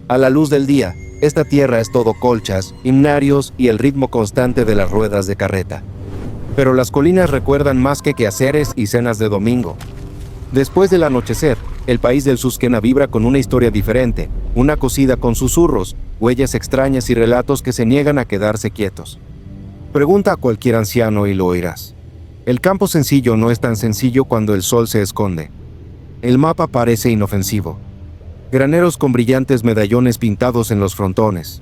A la luz del día, esta tierra es todo colchas, himnarios y el ritmo constante de las ruedas de carreta. Pero las colinas recuerdan más que quehaceres y cenas de domingo. Después del anochecer, el país del Susquena vibra con una historia diferente, una cocida con susurros, huellas extrañas y relatos que se niegan a quedarse quietos. Pregunta a cualquier anciano y lo oirás. El campo sencillo no es tan sencillo cuando el sol se esconde. El mapa parece inofensivo. Graneros con brillantes medallones pintados en los frontones.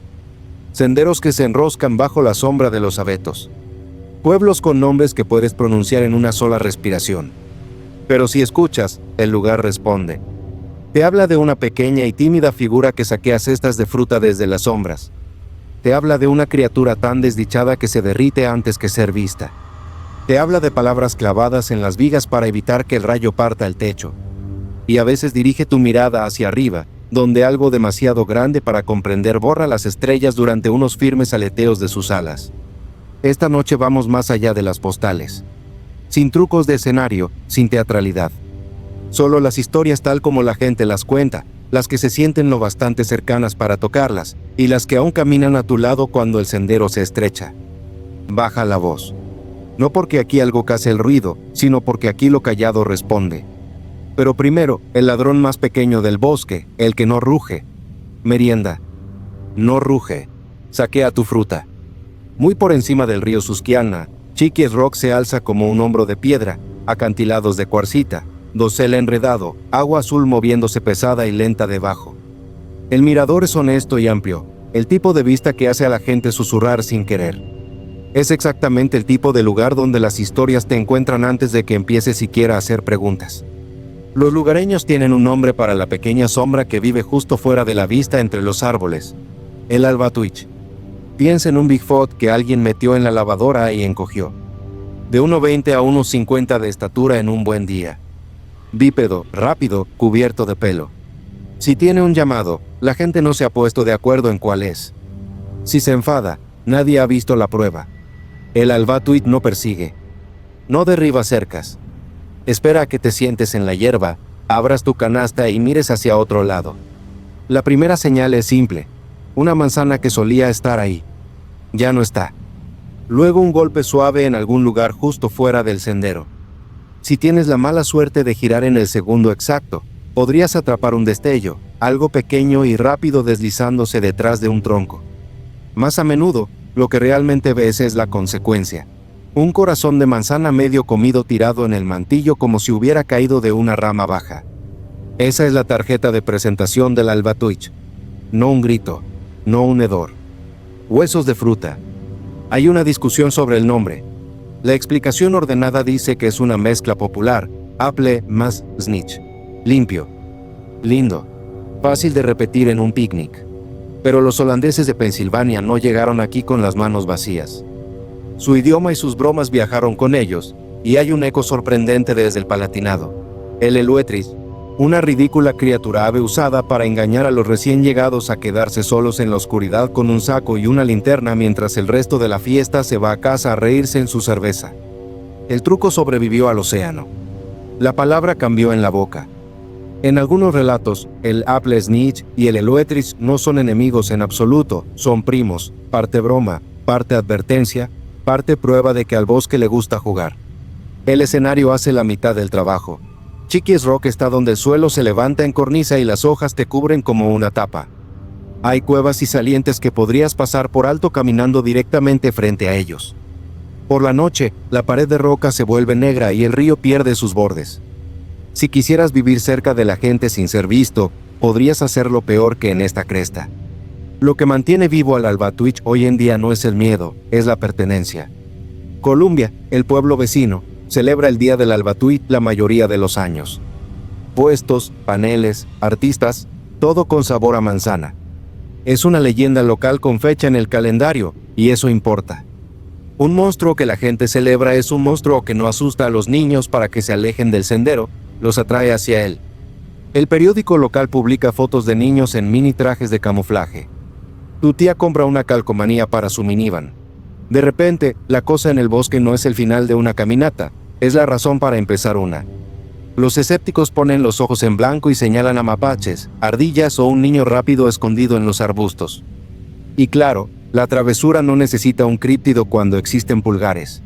Senderos que se enroscan bajo la sombra de los abetos. Pueblos con nombres que puedes pronunciar en una sola respiración. Pero si escuchas, el lugar responde. Te habla de una pequeña y tímida figura que saquea cestas de fruta desde las sombras. Te habla de una criatura tan desdichada que se derrite antes que ser vista. Te habla de palabras clavadas en las vigas para evitar que el rayo parta el techo. Y a veces dirige tu mirada hacia arriba, donde algo demasiado grande para comprender borra las estrellas durante unos firmes aleteos de sus alas. Esta noche vamos más allá de las postales. Sin trucos de escenario, sin teatralidad. Solo las historias tal como la gente las cuenta, las que se sienten lo bastante cercanas para tocarlas, y las que aún caminan a tu lado cuando el sendero se estrecha. Baja la voz. No porque aquí algo case el ruido, sino porque aquí lo callado responde. Pero primero, el ladrón más pequeño del bosque, el que no ruge. Merienda. No ruge. Saquea tu fruta. Muy por encima del río Susquehanna, Chiquis Rock se alza como un hombro de piedra, acantilados de cuarcita, dosel enredado, agua azul moviéndose pesada y lenta debajo. El mirador es honesto y amplio, el tipo de vista que hace a la gente susurrar sin querer. Es exactamente el tipo de lugar donde las historias te encuentran antes de que empieces siquiera a hacer preguntas. Los lugareños tienen un nombre para la pequeña sombra que vive justo fuera de la vista entre los árboles. El Albatuyj. Piensa en un Bigfoot que alguien metió en la lavadora y encogió. De 1,20 a 1,50 de estatura en un buen día. Bípedo, rápido, cubierto de pelo. Si tiene un llamado, la gente no se ha puesto de acuerdo en cuál es. Si se enfada, nadie ha visto la prueba. El Albatuyj no persigue. No derriba cercas. Espera a que te sientes en la hierba, abras tu canasta y mires hacia otro lado. La primera señal es simple. Una manzana que solía estar ahí. Ya no está. Luego un golpe suave en algún lugar justo fuera del sendero. Si tienes la mala suerte de girar en el segundo exacto, podrías atrapar un destello, algo pequeño y rápido deslizándose detrás de un tronco. Más a menudo, lo que realmente ves es la consecuencia. Un corazón de manzana medio comido tirado en el mantillo como si hubiera caído de una rama baja. Esa es la tarjeta de presentación del Albatuyj. No un grito, no un hedor. Huesos de fruta. Hay una discusión sobre el nombre. La explicación ordenada dice que es una mezcla popular, apple más snitch. Limpio. Lindo. Fácil de repetir en un picnic. Pero los holandeses de Pensilvania no llegaron aquí con las manos vacías. Su idioma y sus bromas viajaron con ellos, y hay un eco sorprendente desde el Palatinado. El Eluetris, una ridícula criatura ave usada para engañar a los recién llegados a quedarse solos en la oscuridad con un saco y una linterna mientras el resto de la fiesta se va a casa a reírse en su cerveza. El truco sobrevivió al océano. La palabra cambió en la boca. En algunos relatos, el apple snitch y el Eluetris no son enemigos en absoluto, son primos, parte broma, parte advertencia, parte prueba de que al bosque le gusta jugar. El escenario hace la mitad del trabajo. Chiquis Rock está donde el suelo se levanta en cornisa y las hojas te cubren como una tapa. Hay cuevas y salientes que podrías pasar por alto caminando directamente frente a ellos. Por la noche, la pared de roca se vuelve negra y el río pierde sus bordes. Si quisieras vivir cerca de la gente sin ser visto, podrías hacerlo peor que en esta cresta. Lo que mantiene vivo al Albatuyj hoy en día no es el miedo, es la pertenencia. Columbia, el pueblo vecino, celebra el día del Albatuyj la mayoría de los años. Puestos, paneles, artistas, todo con sabor a manzana. Es una leyenda local con fecha en el calendario, y eso importa. Un monstruo que la gente celebra es un monstruo que no asusta a los niños para que se alejen del sendero, los atrae hacia él. El periódico local publica fotos de niños en mini trajes de camuflaje. Tu tía compra una calcomanía para su minivan. De repente, la cosa en el bosque no es el final de una caminata, es la razón para empezar una. Los escépticos ponen los ojos en blanco y señalan a mapaches, ardillas o un niño rápido escondido en los arbustos. Y claro, la travesura no necesita un críptido cuando existen pulgares.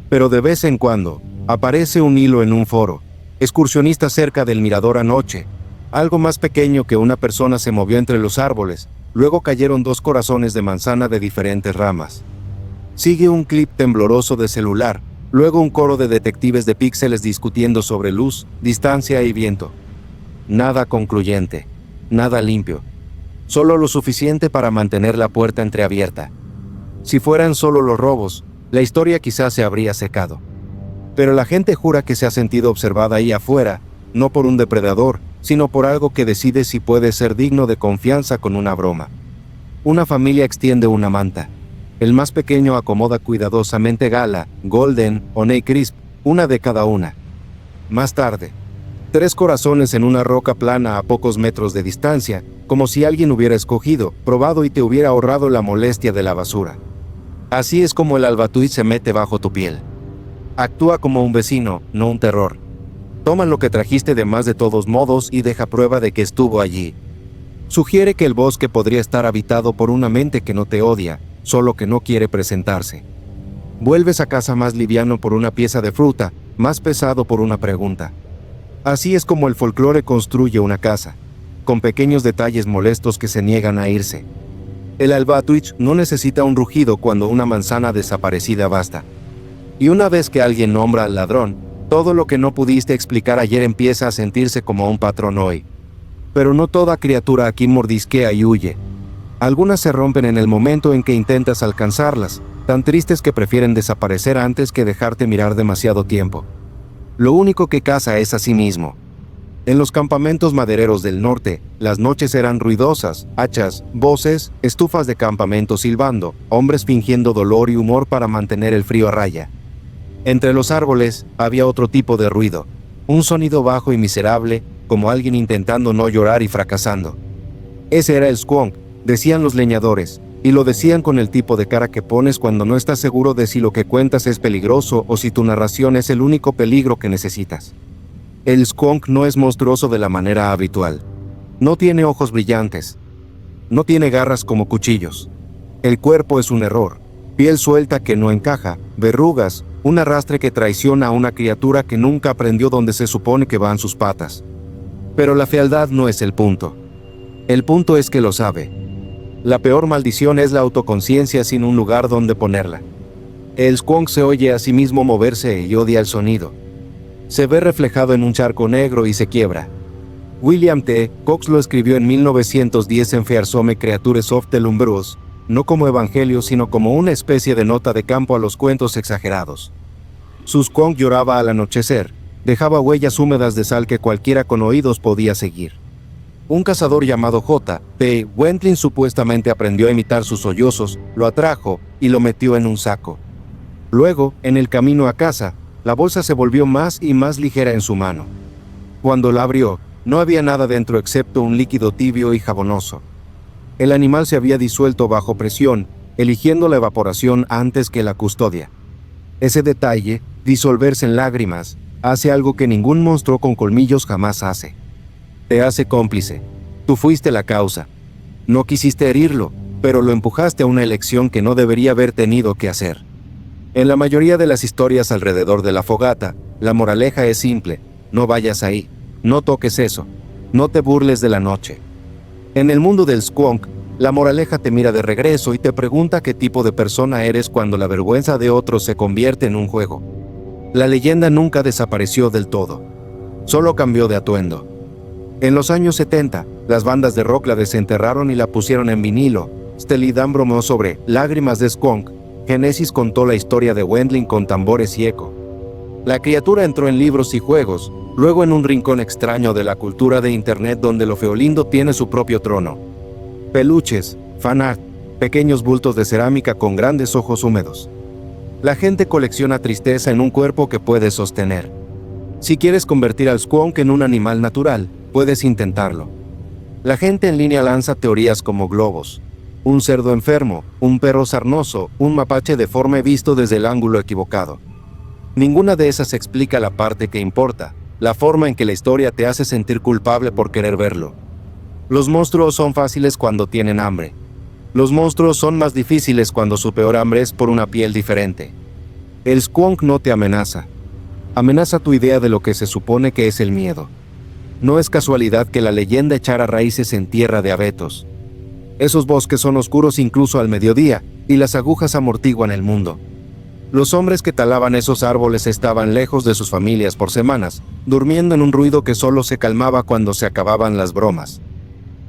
Pero de vez en cuando, aparece un hilo en un foro. Excursionista cerca del mirador anoche. Algo más pequeño que una persona se movió entre los árboles. Luego cayeron 2 corazones de manzana de diferentes ramas. Sigue un clip tembloroso de celular. Luego un coro de detectives de píxeles discutiendo sobre luz, distancia y viento. Nada concluyente. Nada limpio. Solo lo suficiente para mantener la puerta entreabierta. Si fueran solo los robos, la historia quizás se habría secado. Pero la gente jura que se ha sentido observada ahí afuera, no por un depredador, sino por algo que decide si puede ser digno de confianza con una broma. Una familia extiende una manta. El más pequeño acomoda cuidadosamente Gala, Golden o Ney Crisp, una de cada una. Más tarde, 3 corazones en una roca plana a pocos metros de distancia, como si alguien hubiera escogido, probado y te hubiera ahorrado la molestia de la basura. Así es como el albatúiz se mete bajo tu piel. Actúa como un vecino, no un terror. Toma lo que trajiste de más de todos modos y deja prueba de que estuvo allí. Sugiere que el bosque podría estar habitado por una mente que no te odia, solo que no quiere presentarse. Vuelves a casa más liviano por una pieza de fruta, más pesado por una pregunta. Así es como el folclore construye una casa, con pequeños detalles molestos que se niegan a irse. El albatúiz no necesita un rugido cuando una manzana desaparecida basta. Y una vez que alguien nombra al ladrón, todo lo que no pudiste explicar ayer empieza a sentirse como un patrón hoy. Pero no toda criatura aquí mordisquea y huye. Algunas se rompen en el momento en que intentas alcanzarlas, tan tristes que prefieren desaparecer antes que dejarte mirar demasiado tiempo. Lo único que caza es a sí mismo. En los campamentos madereros del norte, las noches eran ruidosas, hachas, voces, estufas de campamento silbando, hombres fingiendo dolor y humor para mantener el frío a raya. Entre los árboles había otro tipo de ruido, un sonido bajo y miserable, como alguien intentando no llorar y fracasando. Ese era el squonk, decían los leñadores, y lo decían con el tipo de cara que pones cuando no estás seguro de si lo que cuentas es peligroso o si tu narración es el único peligro que necesitas. El squonk no es monstruoso de la manera habitual. No tiene ojos brillantes. No tiene garras como cuchillos. El cuerpo es un error, piel suelta que no encaja, verrugas, un arrastre que traiciona a una criatura que nunca aprendió dónde se supone que van sus patas. Pero la fealdad no es el punto. El punto es que lo sabe. La peor maldición es la autoconciencia sin un lugar donde ponerla. El squonk se oye a sí mismo moverse y odia el sonido. Se ve reflejado en un charco negro y se quiebra. William T. Cox lo escribió en 1910 en Fearsome Creatures of the Lumbrous, no como evangelio sino como una especie de nota de campo a los cuentos exagerados. Su squonk lloraba al anochecer, dejaba huellas húmedas de sal que cualquiera con oídos podía seguir. Un cazador llamado J. P. Wendling supuestamente aprendió a imitar sus sollozos, lo atrajo y lo metió en un saco. Luego, en el camino a casa, la bolsa se volvió más y más ligera en su mano. Cuando la abrió, no había nada dentro excepto un líquido tibio y jabonoso. El animal se había disuelto bajo presión, eligiendo la evaporación antes que la custodia. Ese detalle, disolverse en lágrimas, hace algo que ningún monstruo con colmillos jamás hace. Te hace cómplice. Tú fuiste la causa. No quisiste herirlo, pero lo empujaste a una elección que no debería haber tenido que hacer. En la mayoría de las historias alrededor de la fogata, la moraleja es simple: no vayas ahí, no toques eso, no te burles de la noche. En el mundo del squonk, la moraleja te mira de regreso y te pregunta qué tipo de persona eres cuando la vergüenza de otros se convierte en un juego. La leyenda nunca desapareció del todo, solo cambió de atuendo. En los años 70, las bandas de rock la desenterraron y la pusieron en vinilo. Steely Dan bromeó sobre Lágrimas de Squonk. Genesis contó la historia de Wendling con tambores y eco. La criatura entró en libros y juegos, luego en un rincón extraño de la cultura de internet donde lo feolindo tiene su propio trono. Peluches, fanart, pequeños bultos de cerámica con grandes ojos húmedos. La gente colecciona tristeza en un cuerpo que puedes sostener. Si quieres convertir al squonk en un animal natural, puedes intentarlo. La gente en línea lanza teorías como globos. Un cerdo enfermo, un perro sarnoso, un mapache deforme visto desde el ángulo equivocado. Ninguna de esas explica la parte que importa, la forma en que la historia te hace sentir culpable por querer verlo. Los monstruos son fáciles cuando tienen hambre. Los monstruos son más difíciles cuando su peor hambre es por una piel diferente. El squonk no te amenaza. Amenaza tu idea de lo que se supone que es el miedo. No es casualidad que la leyenda echara raíces en tierra de abetos. Esos bosques son oscuros incluso al mediodía, y las agujas amortiguan el mundo. Los hombres que talaban esos árboles estaban lejos de sus familias por semanas, durmiendo en un ruido que solo se calmaba cuando se acababan las bromas.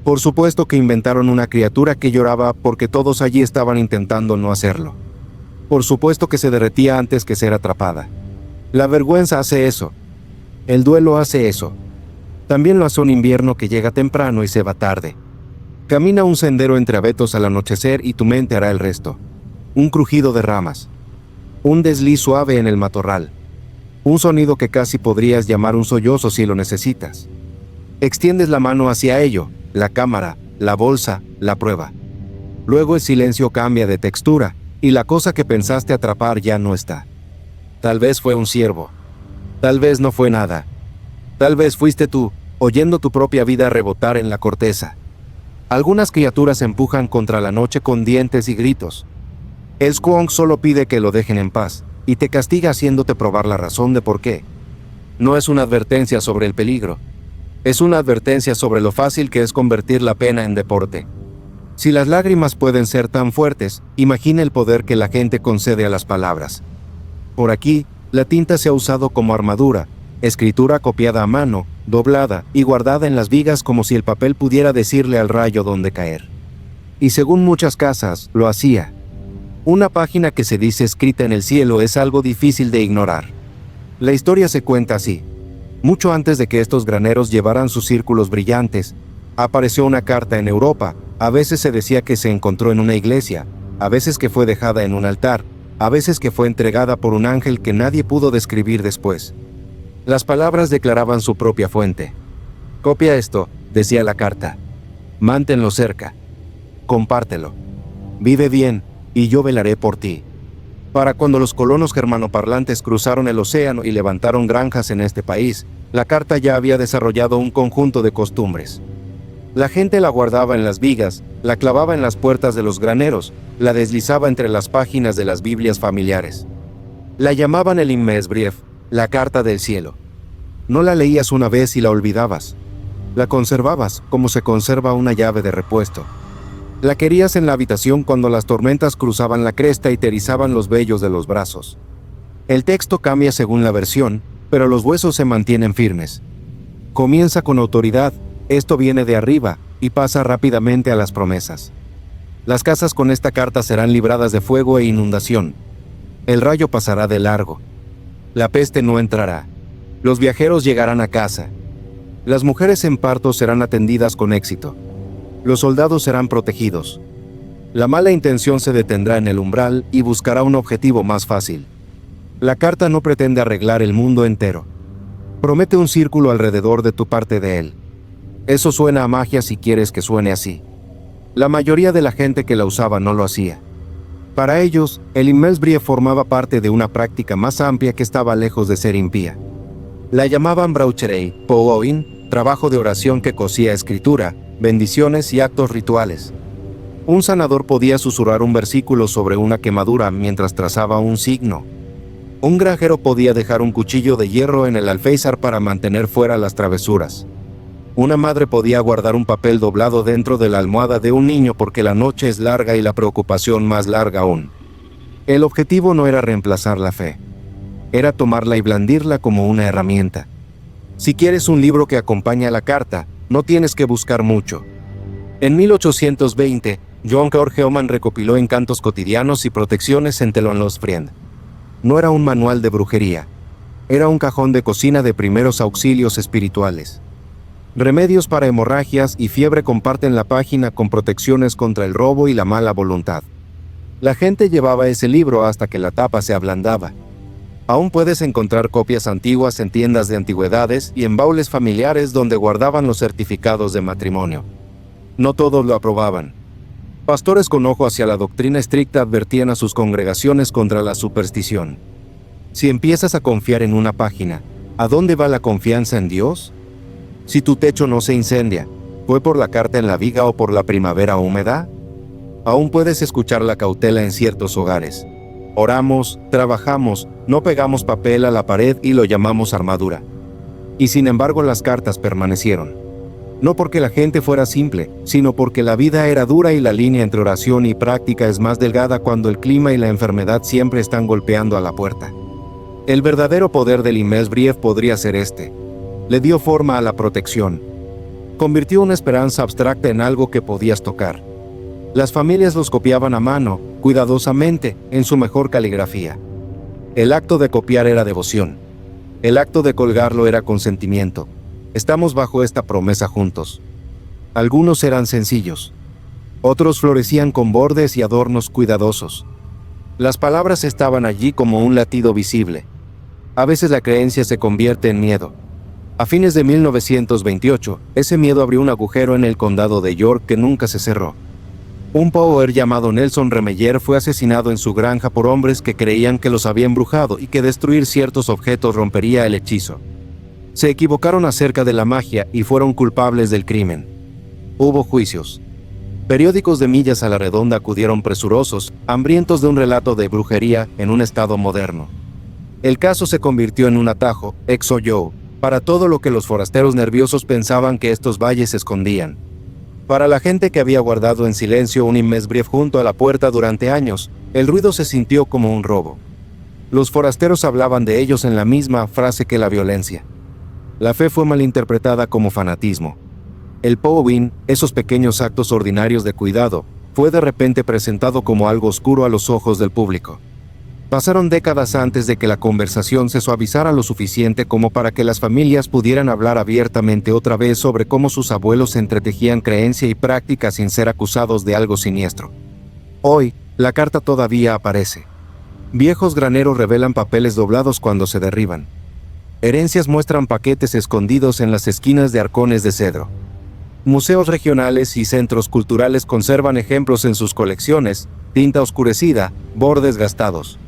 Por supuesto que inventaron una criatura que lloraba porque todos allí estaban intentando no hacerlo. Por supuesto que se derretía antes que ser atrapada. La vergüenza hace eso. El duelo hace eso. También lo hace un invierno que llega temprano y se va tarde. Camina un sendero entre abetos al anochecer y tu mente hará el resto. Un crujido de ramas. Un desliz suave en el matorral. Un sonido que casi podrías llamar un sollozo si lo necesitas. Extiendes la mano hacia ello, la cámara, la bolsa, la prueba. Luego el silencio cambia de textura, y la cosa que pensaste atrapar ya no está. Tal vez fue un ciervo. Tal vez no fue nada. Tal vez fuiste tú, oyendo tu propia vida rebotar en la corteza. Algunas criaturas empujan contra la noche con dientes y gritos. El squonk solo pide que lo dejen en paz, y te castiga haciéndote probar la razón de por qué. No es una advertencia sobre el peligro. Es una advertencia sobre lo fácil que es convertir la pena en deporte. Si las lágrimas pueden ser tan fuertes, imagina el poder que la gente concede a las palabras. Por aquí, la tinta se ha usado como armadura, escritura copiada a mano, doblada y guardada en las vigas como si el papel pudiera decirle al rayo dónde caer. Y según muchas casas, lo hacía. Una página que se dice escrita en el cielo es algo difícil de ignorar. La historia se cuenta así. Mucho antes de que estos graneros llevaran sus círculos brillantes, apareció una carta en Europa. A veces se decía que se encontró en una iglesia, a veces que fue dejada en un altar, a veces que fue entregada por un ángel que nadie pudo describir después. Las palabras declaraban su propia fuente. Copia esto, decía la carta. Manténlo cerca. Compártelo. Vive bien, y yo velaré por ti. Para cuando los colonos germanoparlantes cruzaron el océano y levantaron granjas en este país, la carta ya había desarrollado un conjunto de costumbres. La gente la guardaba en las vigas, la clavaba en las puertas de los graneros, la deslizaba entre las páginas de las Biblias familiares. La llamaban el Himmelsbrief, la carta del cielo. No la leías una vez y la olvidabas. La conservabas como se conserva una llave de repuesto. La querías en la habitación cuando las tormentas cruzaban la cresta y te erizaban los vellos de los brazos. El texto cambia según la versión, pero los huesos se mantienen firmes. Comienza con autoridad, esto viene de arriba, y pasa rápidamente a las promesas. Las casas con esta carta serán libradas de fuego e inundación. El rayo pasará de largo. La peste no entrará. Los viajeros llegarán a casa. Las mujeres en parto serán atendidas con éxito. Los soldados serán protegidos. La mala intención se detendrá en el umbral y buscará un objetivo más fácil. La carta no pretende arreglar el mundo entero. Promete un círculo alrededor de tu parte de él. Eso suena a magia si quieres que suene así. La mayoría de la gente que la usaba no lo hacía. Para ellos, el Himmelsbrief formaba parte de una práctica más amplia que estaba lejos de ser impía. La llamaban Braucherei, Pogoin, trabajo de oración que cosía escritura, bendiciones y actos rituales. Un sanador podía susurrar un versículo sobre una quemadura mientras trazaba un signo. Un granjero podía dejar un cuchillo de hierro en el alféizar para mantener fuera las travesuras. Una madre podía guardar un papel doblado dentro de la almohada de un niño porque la noche es larga y la preocupación más larga aún. El objetivo no era reemplazar la fe. Era tomarla y blandirla como una herramienta. Si quieres un libro que acompañe a la carta, no tienes que buscar mucho. En 1820, John George Oman recopiló encantos cotidianos y protecciones en Telonlosfriend. No era un manual de brujería. Era un cajón de cocina de primeros auxilios espirituales. Remedios para hemorragias y fiebre comparten la página con protecciones contra el robo y la mala voluntad. La gente llevaba ese libro hasta que la tapa se ablandaba. Aún puedes encontrar copias antiguas en tiendas de antigüedades y en baúles familiares donde guardaban los certificados de matrimonio. No todos lo aprobaban. Pastores con ojo hacia la doctrina estricta advertían a sus congregaciones contra la superstición. Si empiezas a confiar en una página, ¿A dónde va la confianza en Dios? Si tu techo no se incendia, ¿fue por la carta en la viga o por la primavera húmeda? Aún puedes escuchar la cautela en ciertos hogares. Oramos, trabajamos, no pegamos papel a la pared y lo llamamos armadura. Y sin embargo las cartas permanecieron. No porque la gente fuera simple, sino porque la vida era dura y la línea entre oración y práctica es más delgada cuando el clima y la enfermedad siempre están golpeando a la puerta. El verdadero poder del Immesbrief podría ser este. Le dio forma a la protección. Convirtió una esperanza abstracta en algo que podías tocar. Las familias los copiaban a mano, cuidadosamente, en su mejor caligrafía. El acto de copiar era devoción. El acto de colgarlo era consentimiento. Estamos bajo esta promesa juntos. Algunos eran sencillos. Otros florecían con bordes y adornos cuidadosos. Las palabras estaban allí como un latido visible. A veces la creencia se convierte en miedo. A fines de 1928, ese miedo abrió un agujero en el condado de York que nunca se cerró. Un power llamado Nelson Remeyer fue asesinado en su granja por hombres que creían que los había embrujado y que destruir ciertos objetos rompería el hechizo. Se equivocaron acerca de la magia y fueron culpables del crimen. Hubo juicios. Periódicos de millas a la redonda acudieron presurosos, hambrientos de un relato de brujería en un estado moderno. El caso se convirtió en un atajo, ex Joe, para todo lo que los forasteros nerviosos pensaban que estos valles escondían. Para la gente que había guardado en silencio un Immesbrief junto a la puerta durante años, el ruido se sintió como un robo. Los forasteros hablaban de ellos en la misma frase que la violencia. La fe fue malinterpretada como fanatismo. El Powwow, esos pequeños actos ordinarios de cuidado, fue de repente presentado como algo oscuro a los ojos del público. Pasaron décadas antes de que la conversación se suavizara lo suficiente como para que las familias pudieran hablar abiertamente otra vez sobre cómo sus abuelos entretejían creencia y práctica sin ser acusados de algo siniestro. Hoy, la carta todavía aparece. Viejos graneros revelan papeles doblados cuando se derriban. Herencias muestran paquetes escondidos en las esquinas de arcones de cedro. Museos regionales y centros culturales conservan ejemplos en sus colecciones, tinta oscurecida, bordes gastados.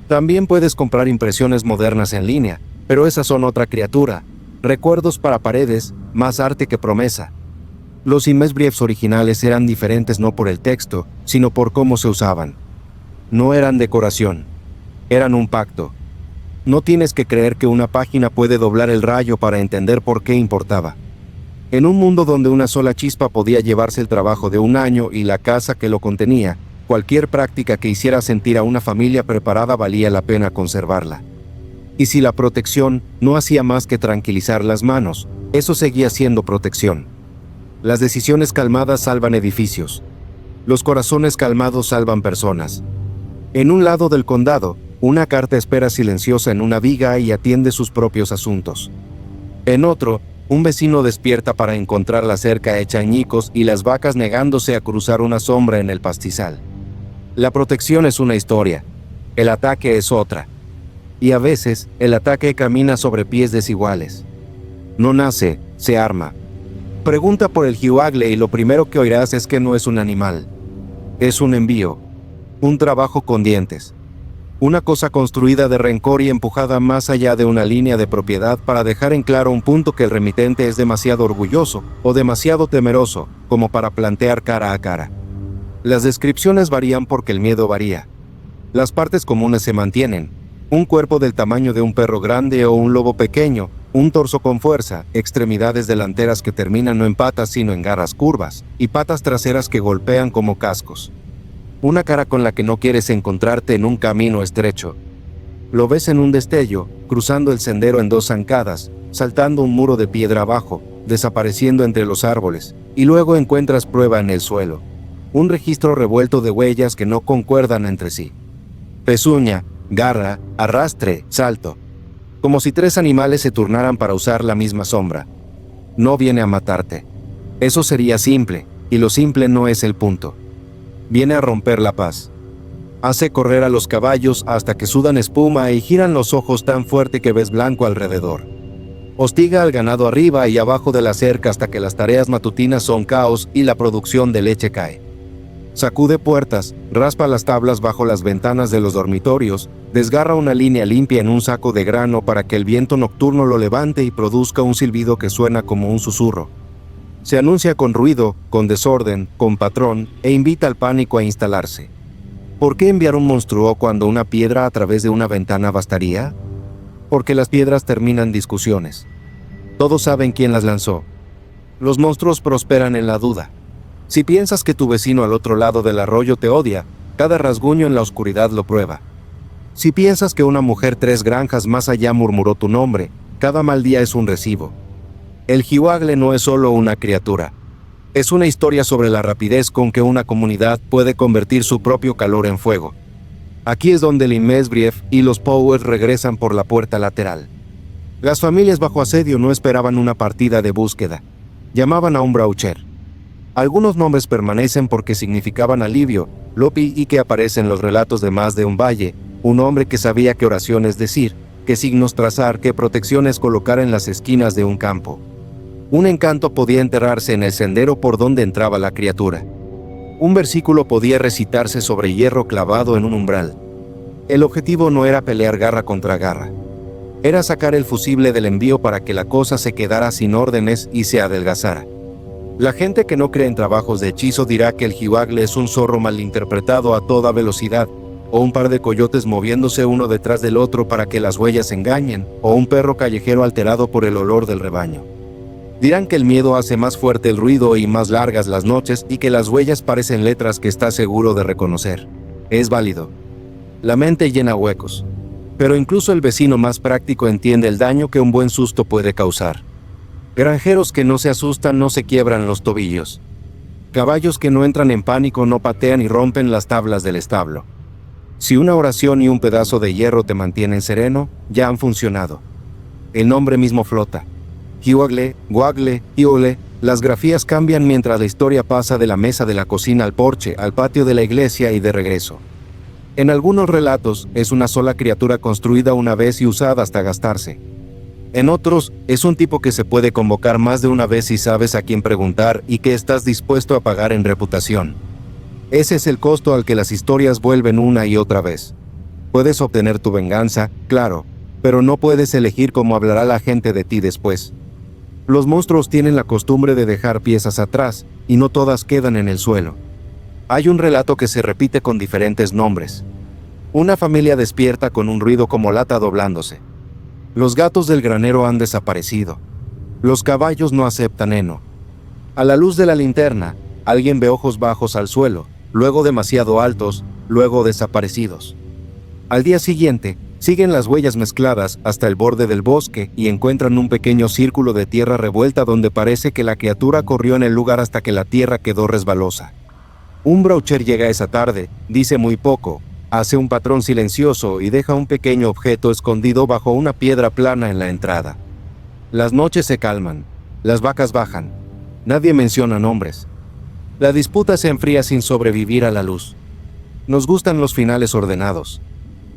También puedes comprar impresiones modernas en línea, pero esas son otra criatura. Recuerdos para paredes, más arte que promesa. Los Immesbriefs originales eran diferentes no por el texto, sino por cómo se usaban. No eran decoración. Eran un pacto. No tienes que creer que una página puede doblar el rayo para entender por qué importaba. En un mundo donde una sola chispa podía llevarse el trabajo de un año y la casa que lo contenía, cualquier práctica que hiciera sentir a una familia preparada valía la pena conservarla. Y si la protección no hacía más que tranquilizar las manos, eso seguía siendo protección. Las decisiones calmadas salvan edificios. Los corazones calmados salvan personas. En un lado del condado, una carta espera silenciosa en una viga y atiende sus propios asuntos. En otro, un vecino despierta para encontrar la cerca hecha añicos y las vacas negándose a cruzar una sombra en el pastizal. La protección es una historia, el ataque es otra. Y a veces, el ataque camina sobre pies desiguales. No nace, se arma. Pregunta por el Hughley y lo primero que oirás es que no es un animal. Es un envío. Un trabajo con dientes. Una cosa construida de rencor y empujada más allá de una línea de propiedad para dejar en claro un punto que el remitente es demasiado orgulloso o demasiado temeroso como para plantear cara a cara. Las descripciones varían porque el miedo varía. Las partes comunes se mantienen. Un cuerpo del tamaño de un perro grande o un lobo pequeño, un torso con fuerza, extremidades delanteras que terminan no en patas sino en garras curvas, y patas traseras que golpean como cascos. Una cara con la que no quieres encontrarte en un camino estrecho. Lo ves en un destello, cruzando el sendero en dos zancadas, saltando un muro de piedra abajo, desapareciendo entre los árboles, y luego encuentras prueba en el suelo. Un registro revuelto de huellas que no concuerdan entre sí. Pezuña, garra, arrastre, salto. Como si tres animales se turnaran para usar la misma sombra. No viene a matarte. Eso sería simple, y lo simple no es el punto. Viene a romper la paz. Hace correr a los caballos hasta que sudan espuma y giran los ojos tan fuerte que ves blanco alrededor. Hostiga al ganado arriba y abajo de la cerca hasta que las tareas matutinas son caos y la producción de leche cae. Sacude puertas, raspa las tablas bajo las ventanas de los dormitorios, desgarra una línea limpia en un saco de grano para que el viento nocturno lo levante y produzca un silbido que suena como un susurro. Se anuncia con ruido, con desorden, con patrón, e invita al pánico a instalarse. ¿Por qué enviar un monstruo cuando una piedra a través de una ventana bastaría? Porque las piedras terminan discusiones. Todos saben quién las lanzó. Los monstruos prosperan en la duda. Si piensas que tu vecino al otro lado del arroyo te odia, cada rasguño en la oscuridad lo prueba. Si piensas que una mujer 3 granjas más allá murmuró tu nombre, cada mal día es un recibo. El Jiwagle no es solo una criatura. Es una historia sobre la rapidez con que una comunidad puede convertir su propio calor en fuego. Aquí es donde el Mesbriev y los Powers regresan por la puerta lateral. Las familias bajo asedio no esperaban una partida de búsqueda. Llamaban a un Braucher. Algunos nombres permanecen porque significaban alivio, Lopi y que aparece en los relatos de Más de un Valle, un hombre que sabía qué oraciones decir, qué signos trazar, qué protecciones colocar en las esquinas de un campo. Un encanto podía enterrarse en el sendero por donde entraba la criatura. Un versículo podía recitarse sobre hierro clavado en un umbral. El objetivo no era pelear garra contra garra. Era sacar el fusible del envío para que la cosa se quedara sin órdenes y se adelgazara. La gente que no cree en trabajos de hechizo dirá que el Jiwagle es un zorro malinterpretado a toda velocidad, o un par de coyotes moviéndose uno detrás del otro para que las huellas engañen, o un perro callejero alterado por el olor del rebaño. Dirán que el miedo hace más fuerte el ruido y más largas las noches y que las huellas parecen letras que estás seguro de reconocer. Es válido. La mente llena huecos. Pero incluso el vecino más práctico entiende el daño que un buen susto puede causar. Granjeros que no se asustan no se quiebran los tobillos. Caballos que no entran en pánico no patean y rompen las tablas del establo. Si una oración y un pedazo de hierro te mantienen sereno, ya han funcionado. El nombre mismo flota. Jiwagle, Wagle, Iole, las grafías cambian mientras la historia pasa de la mesa de la cocina al porche, al patio de la iglesia y de regreso. En algunos relatos, es una sola criatura construida una vez y usada hasta gastarse. En otros, es un tipo que se puede convocar más de una vez si sabes a quién preguntar y que estás dispuesto a pagar en reputación. Ese es el costo al que las historias vuelven una y otra vez. Puedes obtener tu venganza, claro, pero no puedes elegir cómo hablará la gente de ti después. Los monstruos tienen la costumbre de dejar piezas atrás, y no todas quedan en el suelo. Hay un relato que se repite con diferentes nombres. Una familia despierta con un ruido como lata doblándose. Los gatos del granero han desaparecido. Los caballos no aceptan heno. A la luz de la linterna, alguien ve ojos bajos al suelo, luego demasiado altos, luego desaparecidos. Al día siguiente, siguen las huellas mezcladas hasta el borde del bosque y encuentran un pequeño círculo de tierra revuelta donde parece que la criatura corrió en el lugar hasta que la tierra quedó resbalosa. Un Braucher llega esa tarde, dice muy poco, hace un patrón silencioso y deja un pequeño objeto escondido bajo una piedra plana en la entrada. Las noches se calman, las vacas bajan, nadie menciona nombres. La disputa se enfría sin sobrevivir a la luz. Nos gustan los finales ordenados.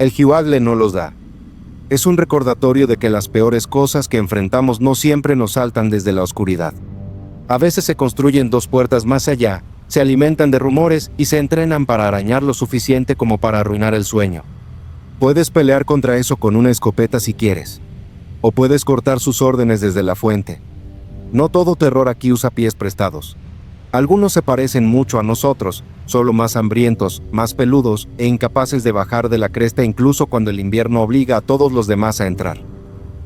El Jiwagle no los da. Es un recordatorio de que las peores cosas que enfrentamos no siempre nos saltan desde la oscuridad. A veces se construyen 2 puertas más allá, se alimentan de rumores y se entrenan para arañar lo suficiente como para arruinar el sueño. Puedes pelear contra eso con una escopeta si quieres. O puedes cortar sus órdenes desde la fuente. No todo terror aquí usa pies prestados. Algunos se parecen mucho a nosotros, solo más hambrientos, más peludos e incapaces de bajar de la cresta incluso cuando el invierno obliga a todos los demás a entrar.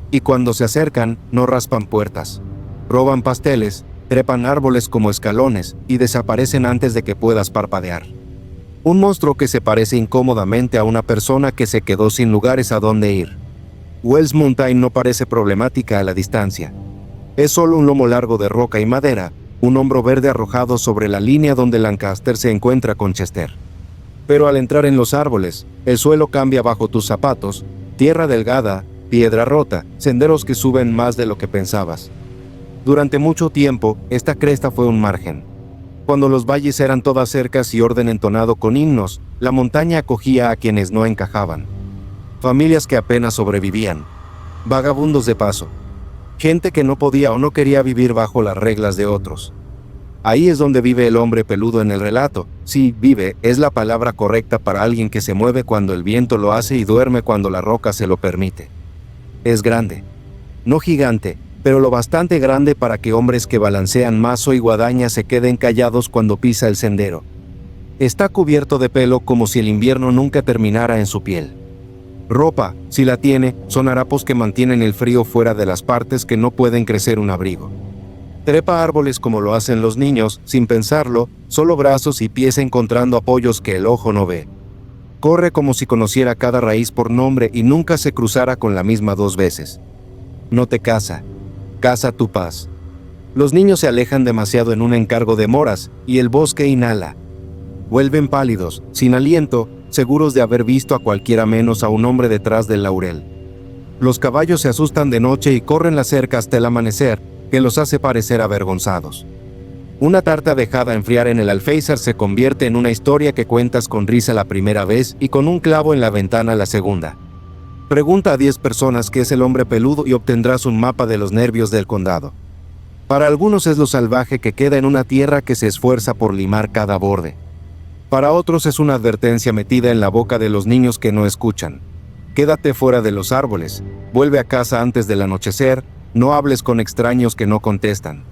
Y cuando se acercan, no raspan puertas. Roban pasteles, trepan árboles como escalones y desaparecen antes de que puedas parpadear. Un monstruo que se parece incómodamente a una persona que se quedó sin lugares a dónde ir. Wells Mountain no parece problemática a la distancia. Es solo un lomo largo de roca y madera, un hombro verde arrojado sobre la línea donde Lancaster se encuentra con Chester. Pero al entrar en los árboles, el suelo cambia bajo tus zapatos, tierra delgada, piedra rota, senderos que suben más de lo que pensabas. Durante mucho tiempo, esta cresta fue un margen. Cuando los valles eran todas cercas y orden entonado con himnos, la montaña acogía a quienes no encajaban. Familias que apenas sobrevivían. Vagabundos de paso. Gente que no podía o no quería vivir bajo las reglas de otros. Ahí es donde vive el hombre peludo en el relato. Sí, vive es la palabra correcta para alguien que se mueve cuando el viento lo hace y duerme cuando la roca se lo permite. Es grande. No gigante, pero lo bastante grande para que hombres que balancean mazo y guadaña se queden callados cuando pisa el sendero. Está cubierto de pelo como si el invierno nunca terminara en su piel. Ropa, si la tiene, son harapos que mantienen el frío fuera de las partes que no pueden crecer un abrigo. Trepa árboles como lo hacen los niños, sin pensarlo, solo brazos y pies encontrando apoyos que el ojo no ve. Corre como si conociera cada raíz por nombre y nunca se cruzara con la misma 2 veces. No te caza, caza tu paz. Los niños se alejan demasiado en un encargo de moras, y el bosque inhala. Vuelven pálidos, sin aliento, seguros de haber visto a cualquiera menos a un hombre detrás del laurel. Los caballos se asustan de noche y corren la cerca hasta el amanecer, que los hace parecer avergonzados. Una tarta dejada enfriar en el alféizar se convierte en una historia que cuentas con risa la primera vez y con un clavo en la ventana la segunda. Pregunta a 10 personas qué es el hombre peludo y obtendrás un mapa de los nervios del condado. Para algunos es lo salvaje que queda en una tierra que se esfuerza por limar cada borde. Para otros es una advertencia metida en la boca de los niños que no escuchan. Quédate fuera de los árboles, vuelve a casa antes del anochecer, no hables con extraños que no contestan.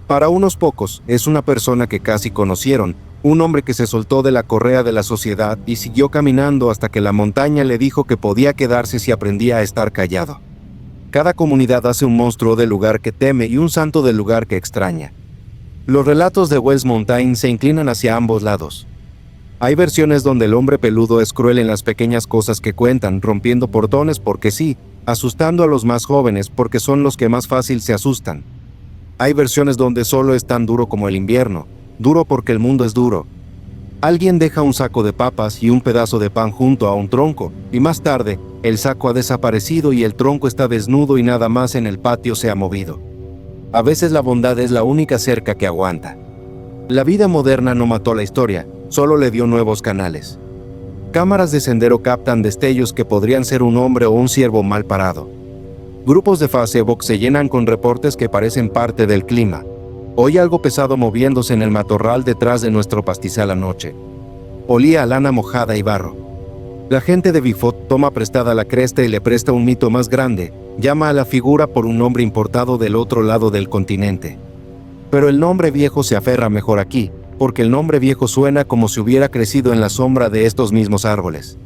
Para unos pocos, es una persona que casi conocieron, un hombre que se soltó de la correa de la sociedad y siguió caminando hasta que la montaña le dijo que podía quedarse si aprendía a estar callado. Cada comunidad hace un monstruo del lugar que teme y un santo del lugar que extraña. Los relatos de Wells Mountain se inclinan hacia ambos lados. Hay versiones donde el hombre peludo es cruel en las pequeñas cosas que cuentan, rompiendo portones porque sí, asustando a los más jóvenes porque son los que más fácil se asustan. Hay versiones donde solo es tan duro como el invierno, duro porque el mundo es duro. Alguien deja un saco de papas y un pedazo de pan junto a un tronco, y más tarde, el saco ha desaparecido y el tronco está desnudo y nada más en el patio se ha movido. A veces la bondad es la única cerca que aguanta. La vida moderna no mató la historia, solo le dio nuevos canales. Cámaras de sendero captan destellos que podrían ser un hombre o un ciervo mal parado. Grupos de Facebook se llenan con reportes que parecen parte del clima. Oí algo pesado moviéndose en el matorral detrás de nuestro pastizal anoche. Olía a lana mojada y barro. La gente de Bigfoot toma prestada la cresta y le presta un mito más grande, llama a la figura por un nombre importado del otro lado del continente. Pero el nombre viejo se aferra mejor aquí, porque el nombre viejo suena como si hubiera crecido en la sombra de estos mismos árboles.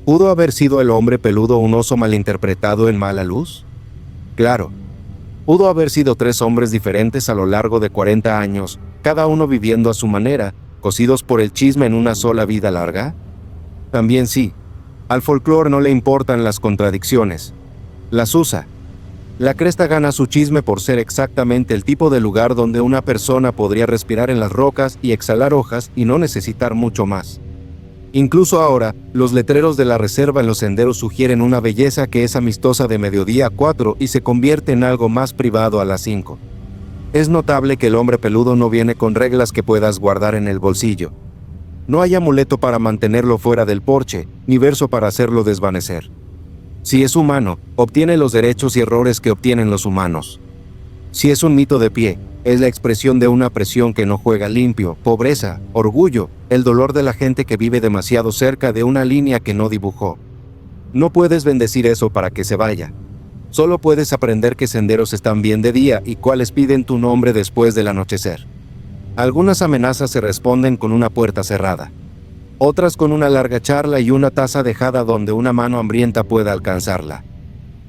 ¿Pudo haber sido el hombre peludo un oso malinterpretado en mala luz? Claro. ¿Pudo haber sido 3 hombres diferentes a lo largo de 40 años, cada uno viviendo a su manera, cosidos por el chisme en una sola vida larga? También sí. Al folclore no le importan las contradicciones. Las usa. La cresta gana su chisme por ser exactamente el tipo de lugar donde una persona podría respirar en las rocas y exhalar hojas y no necesitar mucho más. Incluso ahora, los letreros de la reserva en los senderos sugieren una belleza que es amistosa de mediodía a 4 y se convierte en algo más privado a las 5. Es notable que el hombre peludo no viene con reglas que puedas guardar en el bolsillo. No hay amuleto para mantenerlo fuera del porche, ni verso para hacerlo desvanecer. Si es humano, obtiene los derechos y errores que obtienen los humanos. Si es un mito de pie, es la expresión de una presión que no juega limpio, pobreza, orgullo, el dolor de la gente que vive demasiado cerca de una línea que no dibujó. No puedes bendecir eso para que se vaya. Solo puedes aprender qué senderos están bien de día y cuáles piden tu nombre después del anochecer. Algunas amenazas se responden con una puerta cerrada. Otras con una larga charla y una taza dejada donde una mano hambrienta pueda alcanzarla.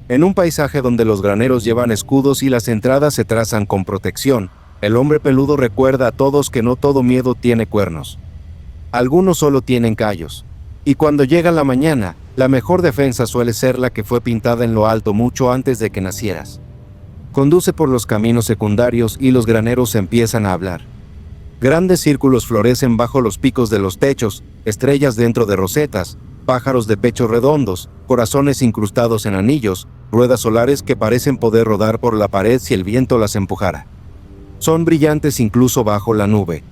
En un paisaje donde los graneros llevan escudos y las entradas se trazan con protección, el hombre peludo recuerda a todos que no todo miedo tiene cuernos. Algunos solo tienen callos. Y cuando llega la mañana, la mejor defensa suele ser la que fue pintada en lo alto mucho antes de que nacieras. Conduce por los caminos secundarios y los graneros empiezan a hablar. Grandes círculos florecen bajo los picos de los techos, estrellas dentro de rosetas, pájaros de pechos redondos, corazones incrustados en anillos, ruedas solares que parecen poder rodar por la pared si el viento las empujara. Son brillantes incluso bajo la nube.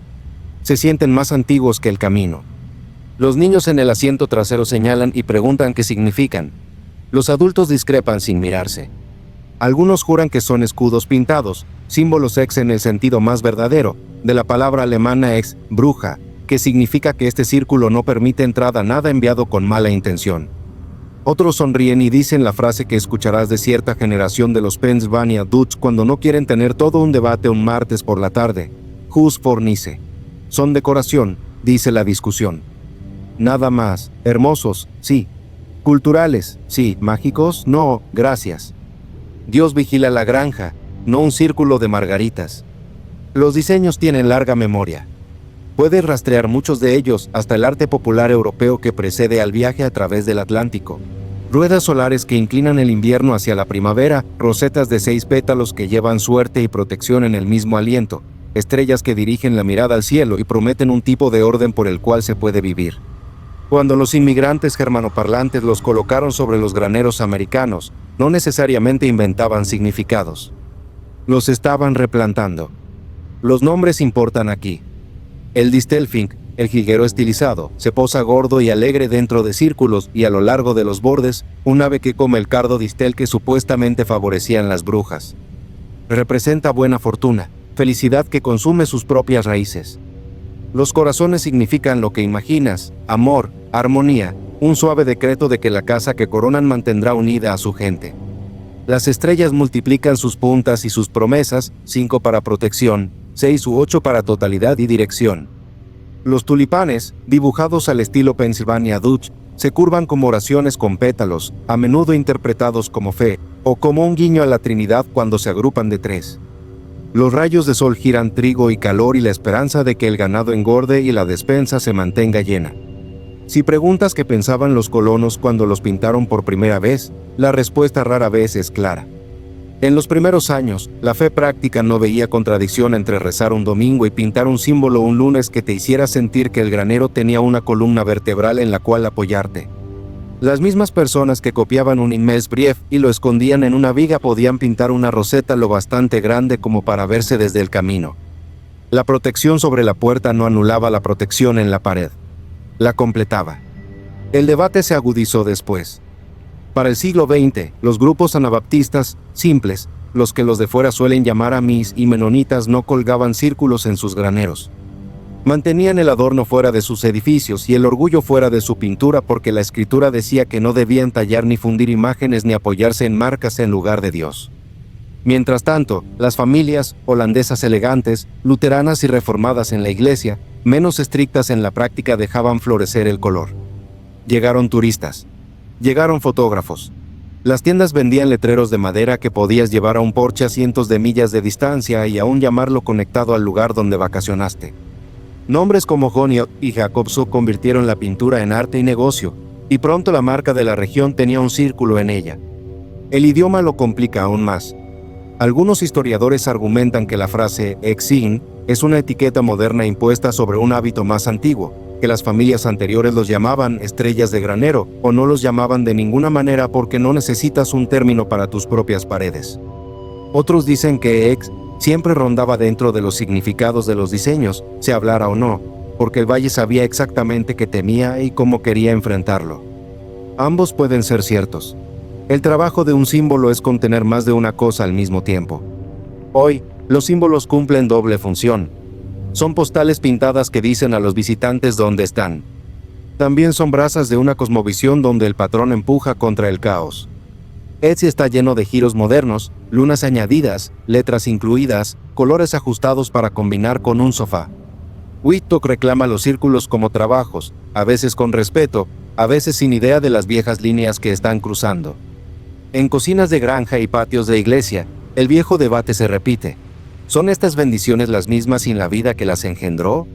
Se sienten más antiguos que el camino. Los niños en el asiento trasero señalan y preguntan qué significan. Los adultos discrepan sin mirarse. Algunos juran que son escudos pintados, símbolos ex en el sentido más verdadero, de la palabra alemana ex, bruja, que significa que este círculo no permite entrada a nada enviado con mala intención. Otros sonríen y dicen la frase que escucharás de cierta generación de los Pennsylvania Dutch cuando no quieren tener todo un debate un martes por la tarde. Hus for nice. Son decoración, dice la discusión. Nada más. Hermosos, sí. Culturales, sí. Mágicos, no, gracias. Dios vigila la granja, no un círculo de margaritas. Los diseños tienen larga memoria. Puedes rastrear muchos de ellos hasta el arte popular europeo que precede al viaje a través del Atlántico. Ruedas solares que inclinan el invierno hacia la primavera, rosetas de 6 pétalos que llevan suerte y protección en el mismo aliento, estrellas que dirigen la mirada al cielo y prometen un tipo de orden por el cual se puede vivir. Cuando los inmigrantes germanoparlantes los colocaron sobre los graneros americanos, no necesariamente inventaban significados. Los estaban replantando. Los nombres importan aquí. El distelfink, el jilguero estilizado, se posa gordo y alegre dentro de círculos y a lo largo de los bordes, un ave que come el cardo distel que supuestamente favorecían las brujas. Representa buena fortuna, felicidad que consume sus propias raíces. Los corazones significan lo que imaginas, amor, armonía, un suave decreto de que la casa que coronan mantendrá unida a su gente. Las estrellas multiplican sus puntas y sus promesas, 5 para protección, 6 u 8 para totalidad y dirección. Los tulipanes, dibujados al estilo Pennsylvania Dutch, se curvan como oraciones con pétalos, a menudo interpretados como fe, o como un guiño a la Trinidad cuando se agrupan de 3. Los rayos de sol giran trigo y calor y la esperanza de que el ganado engorde y la despensa se mantenga llena. Si preguntas qué pensaban los colonos cuando los pintaron por primera vez, la respuesta rara vez es clara. En los primeros años, la fe práctica no veía contradicción entre rezar un domingo y pintar un símbolo un lunes que te hiciera sentir que el granero tenía una columna vertebral en la cual apoyarte. Las mismas personas que copiaban un Immelsbrief y lo escondían en una viga podían pintar una roseta lo bastante grande como para verse desde el camino. La protección sobre la puerta no anulaba la protección en la pared. La completaba. El debate se agudizó después. Para el siglo XX, los grupos anabaptistas, simples, los que los de fuera suelen llamar amis y menonitas, no colgaban círculos en sus graneros. Mantenían el adorno fuera de sus edificios y el orgullo fuera de su pintura porque la escritura decía que no debían tallar ni fundir imágenes ni apoyarse en marcas en lugar de Dios. Mientras tanto, las familias, holandesas elegantes, luteranas y reformadas en la iglesia, menos estrictas en la práctica, dejaban florecer el color. Llegaron turistas. Llegaron fotógrafos. Las tiendas vendían letreros de madera que podías llevar a un porche a cientos de millas de distancia y aún llamarlo conectado al lugar donde vacacionaste. Nombres como Joniot y Jacobso convirtieron la pintura en arte y negocio, y pronto la marca de la región tenía un círculo en ella. El idioma lo complica aún más. Algunos historiadores argumentan que la frase exin es una etiqueta moderna impuesta sobre un hábito más antiguo, que las familias anteriores los llamaban estrellas de granero, o no los llamaban de ninguna manera porque no necesitas un término para tus propias paredes. Otros dicen que ex siempre rondaba dentro de los significados de los diseños, se hablara o no, porque el valle sabía exactamente qué temía y cómo quería enfrentarlo. Ambos pueden ser ciertos. El trabajo de un símbolo es contener más de una cosa al mismo tiempo. Hoy, los símbolos cumplen doble función. Son postales pintadas que dicen a los visitantes dónde están. También son brasas de una cosmovisión donde el patrón empuja contra el caos. Etsy está lleno de giros modernos, lunas añadidas, letras incluidas, colores ajustados para combinar con un sofá. Wittok reclama los círculos como trabajos, a veces con respeto, a veces sin idea de las viejas líneas que están cruzando. En cocinas de granja y patios de iglesia, el viejo debate se repite. ¿Son estas bendiciones las mismas sin la vida que las engendró?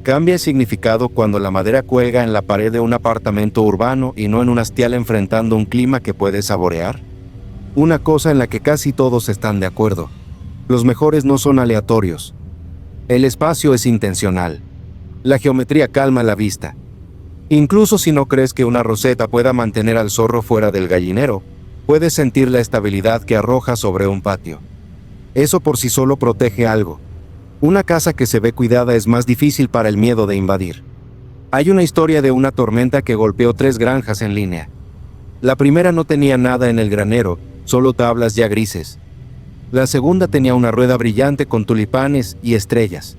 ¿Cambia el significado cuando la madera cuelga en la pared de un apartamento urbano y no en un hastial enfrentando un clima que puedes saborear? Una cosa en la que casi todos están de acuerdo. Los mejores no son aleatorios. El espacio es intencional. La geometría calma la vista. Incluso si no crees que una roseta pueda mantener al zorro fuera del gallinero, puedes sentir la estabilidad que arroja sobre un patio. Eso por sí solo protege algo. Una casa que se ve cuidada es más difícil para el miedo de invadir. Hay una historia de una tormenta que golpeó 3 granjas en línea. La primera no tenía nada en el granero, solo tablas ya grises. La segunda tenía una rueda brillante con tulipanes y estrellas.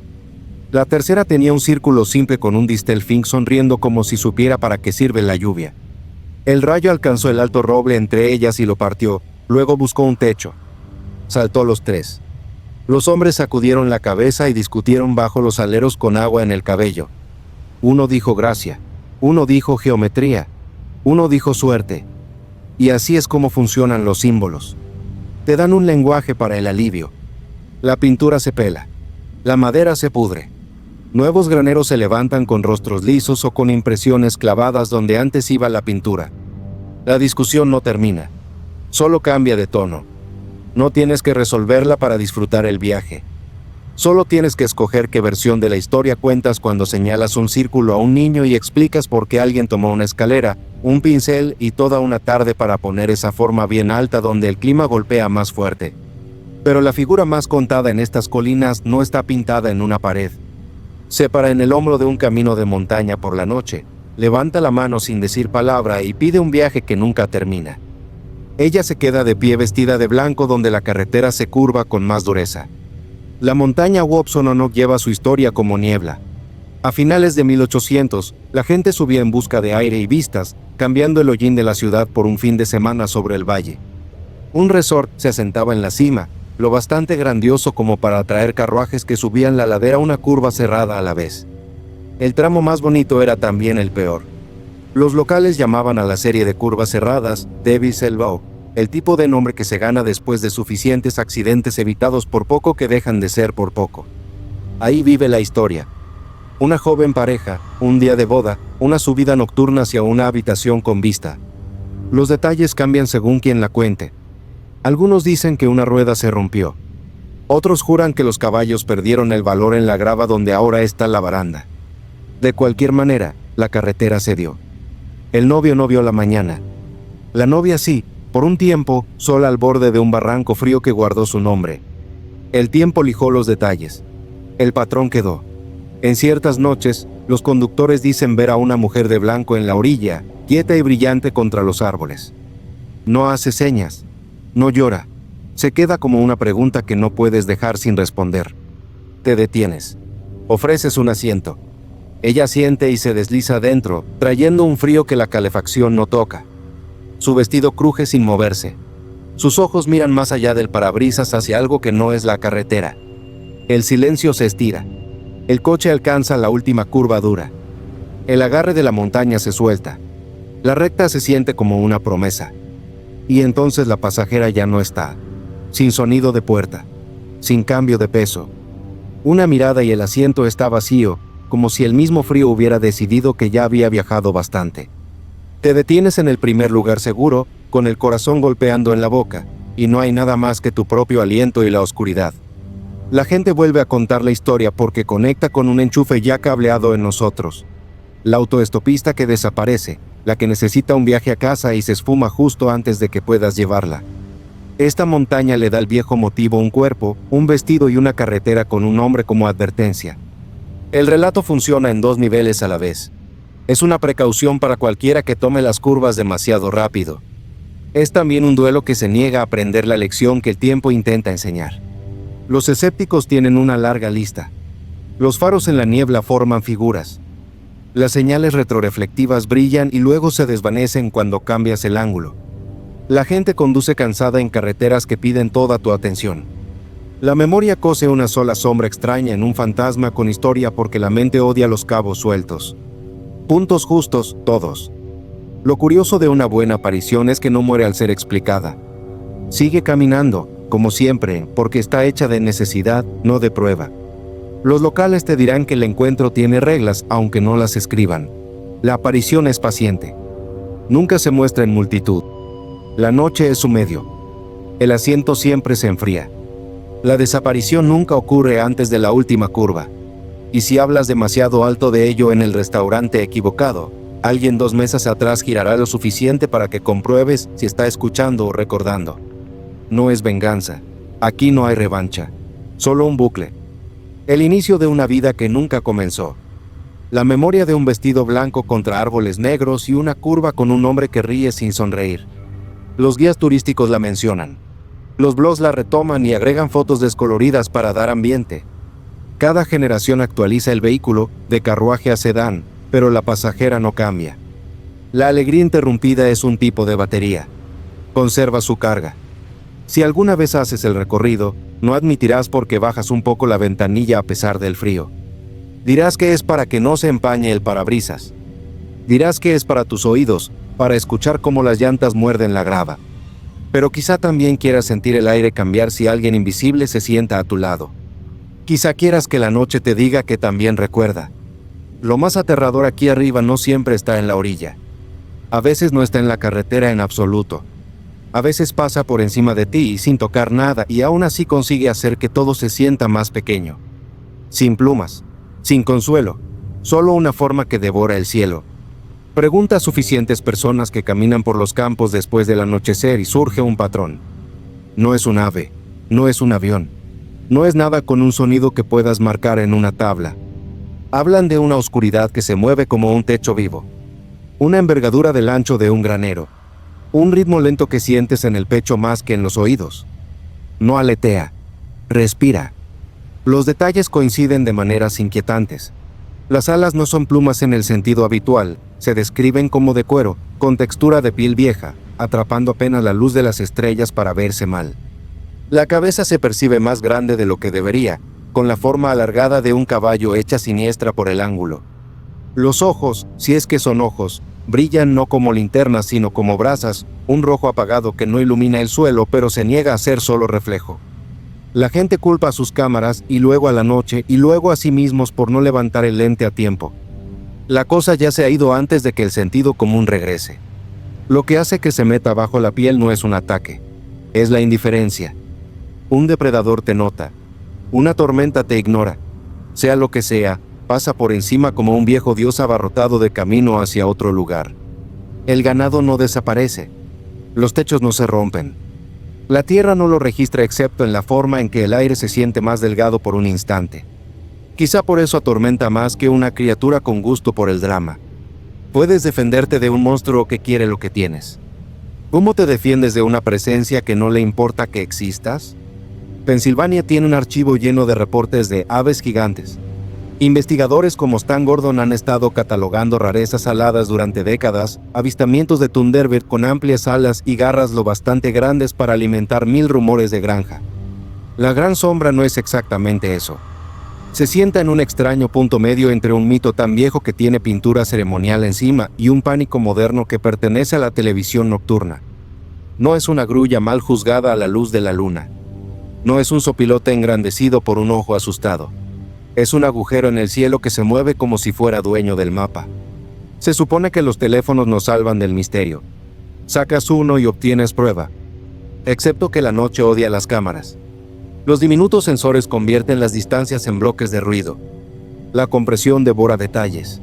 La tercera tenía un círculo simple con un distelfín sonriendo como si supiera para qué sirve la lluvia. El rayo alcanzó el alto roble entre ellas y lo partió, luego buscó un techo. Saltó los tres. Los hombres sacudieron la cabeza y discutieron bajo los aleros con agua en el cabello. Uno dijo gracia, uno dijo geometría, uno dijo suerte. Y así es como funcionan los símbolos. Te dan un lenguaje para el alivio. La pintura se pela. La madera se pudre. Nuevos graneros se levantan con rostros lisos o con impresiones clavadas donde antes iba la pintura. La discusión no termina. Solo cambia de tono. No tienes que resolverla para disfrutar el viaje. Solo tienes que escoger qué versión de la historia cuentas cuando señalas un círculo a un niño y explicas por qué alguien tomó una escalera, un pincel y toda una tarde para poner esa forma bien alta donde el clima golpea más fuerte. Pero la figura más contada en estas colinas no está pintada en una pared. Se para en el hombro de un camino de montaña por la noche, levanta la mano sin decir palabra y pide un viaje que nunca termina. Ella se queda de pie vestida de blanco donde la carretera se curva con más dureza. La montaña Wopsononok lleva su historia como niebla. A finales de 1800, la gente subía en busca de aire y vistas, cambiando el hollín de la ciudad por un fin de semana sobre el valle. Un resort se asentaba en la cima, lo bastante grandioso como para atraer carruajes que subían la ladera una curva cerrada a la vez. El tramo más bonito era también el peor. Los locales llamaban a la serie de curvas cerradas Devil's Elbow, el tipo de nombre que se gana después de suficientes accidentes evitados por poco que dejan de ser por poco. Ahí vive la historia. Una joven pareja, un día de boda, una subida nocturna hacia una habitación con vista. Los detalles cambian según quien la cuente. Algunos dicen que una rueda se rompió. Otros juran que los caballos perdieron el valor en la grava donde ahora está la baranda. De cualquier manera, la carretera cedió. El novio no vio la mañana. La novia sí, por un tiempo, sola al borde de un barranco frío que guardó su nombre. El tiempo lijó los detalles. El patrón quedó. En ciertas noches, los conductores dicen ver a una mujer de blanco en la orilla, quieta y brillante contra los árboles. No hace señas. No llora. Se queda como una pregunta que no puedes dejar sin responder. Te detienes. Ofreces un asiento. Ella siente y se desliza adentro, trayendo un frío que la calefacción no toca. Su vestido cruje sin moverse. Sus ojos miran más allá del parabrisas hacia algo que no es la carretera. El silencio se estira. El coche alcanza la última curva dura. El agarre de la montaña se suelta. La recta se siente como una promesa. Y entonces la pasajera ya no está. Sin sonido de puerta. Sin cambio de peso. Una mirada y el asiento está vacío, como si el mismo frío hubiera decidido que ya había viajado bastante. Te detienes en el primer lugar seguro, con el corazón golpeando en la boca, y no hay nada más que tu propio aliento y la oscuridad. La gente vuelve a contar la historia porque conecta con un enchufe ya cableado en nosotros. La autoestopista que desaparece, la que necesita un viaje a casa y se esfuma justo antes de que puedas llevarla. Esta montaña le da al viejo motivo un cuerpo, un vestido y una carretera con un nombre como advertencia. El relato funciona en dos niveles a la vez. Es una precaución para cualquiera que tome las curvas demasiado rápido. Es también un duelo que se niega a aprender la lección que el tiempo intenta enseñar. Los escépticos tienen una larga lista. Los faros en la niebla forman figuras. Las señales retroreflectivas brillan y luego se desvanecen cuando cambias el ángulo. La gente conduce cansada en carreteras que piden toda tu atención. La memoria cose una sola sombra extraña en un fantasma con historia porque la mente odia los cabos sueltos. Puntos justos, todos. Lo curioso de una buena aparición es que no muere al ser explicada. Sigue caminando, como siempre, porque está hecha de necesidad, no de prueba. Los locales te dirán que el encuentro tiene reglas, aunque no las escriban. La aparición es paciente. Nunca se muestra en multitud. La noche es su medio. El asiento siempre se enfría. La desaparición nunca ocurre antes de la última curva. Y si hablas demasiado alto de ello en el restaurante equivocado, alguien 2 mesas atrás girará lo suficiente para que compruebes si está escuchando o recordando. No es venganza. Aquí no hay revancha. Solo un bucle. El inicio de una vida que nunca comenzó. La memoria de un vestido blanco contra árboles negros y una curva con un hombre que ríe sin sonreír. Los guías turísticos la mencionan. Los blogs la retoman y agregan fotos descoloridas para dar ambiente. Cada generación actualiza el vehículo, de carruaje a sedán, pero la pasajera no cambia. La alegría interrumpida es un tipo de batería. Conserva su carga. Si alguna vez haces el recorrido, no admitirás porque bajas un poco la ventanilla a pesar del frío. Dirás que es para que no se empañe el parabrisas. Dirás que es para tus oídos, para escuchar cómo las llantas muerden la grava. Pero quizá también quieras sentir el aire cambiar si alguien invisible se sienta a tu lado. Quizá quieras que la noche te diga que también recuerda. Lo más aterrador aquí arriba no siempre está en la orilla. A veces no está en la carretera en absoluto. A veces pasa por encima de ti y sin tocar nada y aún así consigue hacer que todo se sienta más pequeño. Sin plumas, sin consuelo, solo una forma que devora el cielo. Pregunta a suficientes personas que caminan por los campos después del anochecer y surge un patrón. No es un ave, no es un avión, no es nada con un sonido que puedas marcar en una tabla. Hablan de una oscuridad que se mueve como un techo vivo. Una envergadura del ancho de un granero. Un ritmo lento que sientes en el pecho más que en los oídos. No aletea, respira. Los detalles coinciden de maneras inquietantes. Las alas no son plumas en el sentido habitual, se describen como de cuero, con textura de piel vieja, atrapando apenas la luz de las estrellas para verse mal. La cabeza se percibe más grande de lo que debería, con la forma alargada de un caballo hecha siniestra por el ángulo. Los ojos, si es que son ojos, brillan no como linternas sino como brasas, un rojo apagado que no ilumina el suelo pero se niega a ser solo reflejo. La gente culpa a sus cámaras y luego a la noche y luego a sí mismos por no levantar el lente a tiempo. La cosa ya se ha ido antes de que el sentido común regrese. Lo que hace que se meta bajo la piel no es un ataque, es la indiferencia. Un depredador te nota, una tormenta te ignora, sea lo que sea, pasa por encima como un viejo dios abarrotado de camino hacia otro lugar. El ganado no desaparece, los techos no se rompen. La tierra no lo registra excepto en la forma en que el aire se siente más delgado por un instante. Quizá por eso atormenta más que una criatura con gusto por el drama. Puedes defenderte de un monstruo que quiere lo que tienes. ¿Cómo te defiendes de una presencia que no le importa que existas? Pensilvania tiene un archivo lleno de reportes de aves gigantes. Investigadores como Stan Gordon han estado catalogando rarezas aladas durante décadas, avistamientos de Thunderbird con amplias alas y garras lo bastante grandes para alimentar 1000 rumores de granja. La Gran Sombra no es exactamente eso. Se sienta en un extraño punto medio entre un mito tan viejo que tiene pintura ceremonial encima y un pánico moderno que pertenece a la televisión nocturna. No es una grulla mal juzgada a la luz de la luna. No es un sopilote engrandecido por un ojo asustado. Es un agujero en el cielo que se mueve como si fuera dueño del mapa. Se supone que los teléfonos nos salvan del misterio. Sacas uno y obtienes prueba. Excepto que la noche odia las cámaras. Los diminutos sensores convierten las distancias en bloques de ruido. La compresión devora detalles.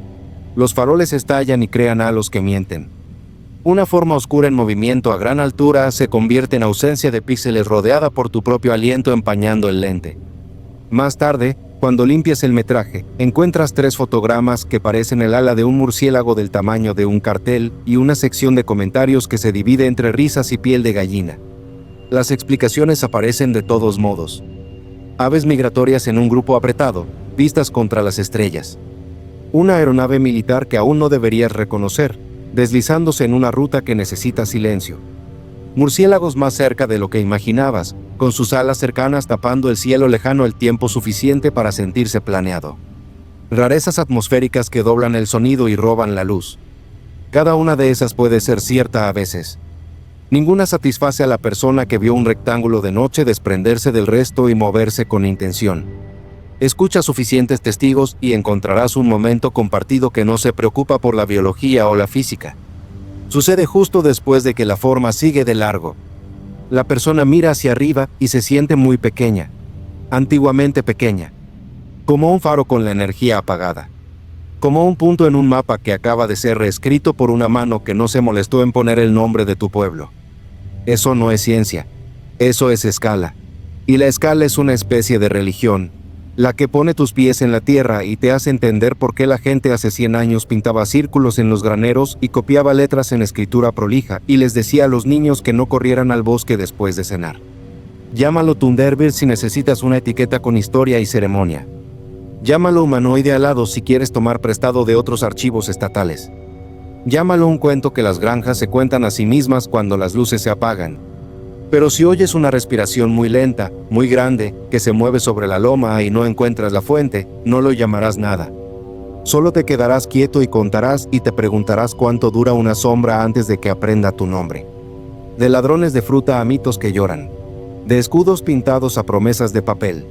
Los faroles estallan y crean halos que mienten. Una forma oscura en movimiento a gran altura se convierte en ausencia de píxeles rodeada por tu propio aliento empañando el lente. Más tarde, cuando limpias el metraje, encuentras 3 fotogramas que parecen el ala de un murciélago del tamaño de un cartel y una sección de comentarios que se divide entre risas y piel de gallina. Las explicaciones aparecen de todos modos. Aves migratorias en un grupo apretado, vistas contra las estrellas. Una aeronave militar que aún no deberías reconocer, deslizándose en una ruta que necesita silencio. Murciélagos más cerca de lo que imaginabas, con sus alas cercanas tapando el cielo lejano el tiempo suficiente para sentirse planeado. Rarezas atmosféricas que doblan el sonido y roban la luz. Cada una de esas puede ser cierta a veces. Ninguna satisface a la persona que vio un rectángulo de noche desprenderse del resto y moverse con intención. Escucha suficientes testigos y encontrarás un momento compartido que no se preocupa por la biología o la física. Sucede justo después de que la forma sigue de largo. La persona mira hacia arriba y se siente muy pequeña, antiguamente pequeña, como un faro con la energía apagada, como un punto en un mapa que acaba de ser reescrito por una mano que no se molestó en poner el nombre de tu pueblo. Eso no es ciencia, eso es escala, y la escala es una especie de religión, la que pone tus pies en la tierra y te hace entender por qué la gente hace 100 años pintaba círculos en los graneros y copiaba letras en escritura prolija y les decía a los niños que no corrieran al bosque después de cenar. Llámalo Thunderbird si necesitas una etiqueta con historia y ceremonia. Llámalo humanoide alado si quieres tomar prestado de otros archivos estatales. Llámalo un cuento que las granjas se cuentan a sí mismas cuando las luces se apagan. Pero si oyes una respiración muy lenta, muy grande, que se mueve sobre la loma y no encuentras la fuente, no lo llamarás nada. Solo te quedarás quieto y contarás y te preguntarás cuánto dura una sombra antes de que aprenda tu nombre. De ladrones de fruta a mitos que lloran. De escudos pintados a promesas de papel.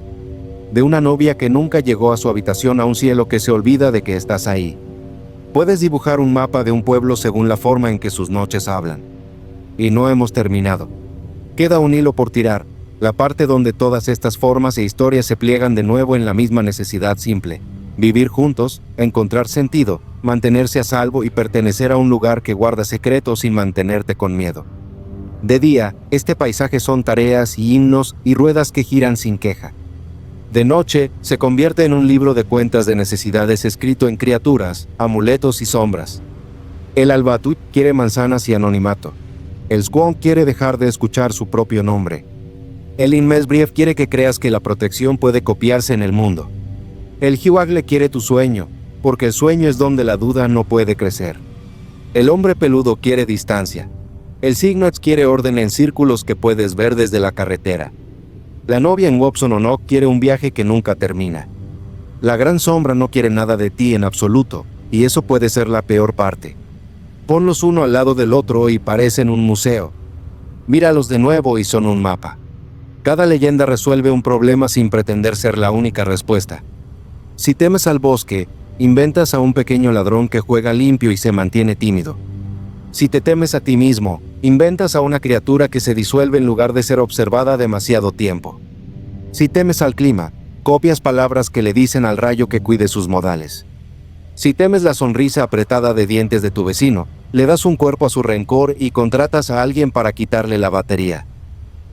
De una novia que nunca llegó a su habitación a un cielo que se olvida de que estás ahí. Puedes dibujar un mapa de un pueblo según la forma en que sus noches hablan. Y no hemos terminado. Queda un hilo por tirar, la parte donde todas estas formas e historias se pliegan de nuevo en la misma necesidad simple. Vivir juntos, encontrar sentido, mantenerse a salvo y pertenecer a un lugar que guarda secretos sin mantenerte con miedo. De día, este paisaje son tareas y himnos y ruedas que giran sin queja. De noche, se convierte en un libro de cuentas de necesidades escrito en criaturas, amuletos y sombras. El Albatut quiere manzanas y anonimato. El Squonk quiere dejar de escuchar su propio nombre. El Inmesbrief quiere que creas que la protección puede copiarse en el mundo. El Hiwagle quiere tu sueño, porque el sueño es donde la duda no puede crecer. El hombre peludo quiere distancia. El Signox quiere orden en círculos que puedes ver desde la carretera. La novia en Wopsononok quiere un viaje que nunca termina. La gran sombra no quiere nada de ti en absoluto, y eso puede ser la peor parte. Ponlos uno al lado del otro y parecen un museo. Míralos de nuevo y son un mapa. Cada leyenda resuelve un problema sin pretender ser la única respuesta. Si temes al bosque, inventas a un pequeño ladrón que juega limpio y se mantiene tímido. Si te temes a ti mismo, inventas a una criatura que se disuelve en lugar de ser observada demasiado tiempo. Si temes al clima, copias palabras que le dicen al rayo que cuide sus modales. Si temes la sonrisa apretada de dientes de tu vecino, le das un cuerpo a su rencor y contratas a alguien para quitarle la batería.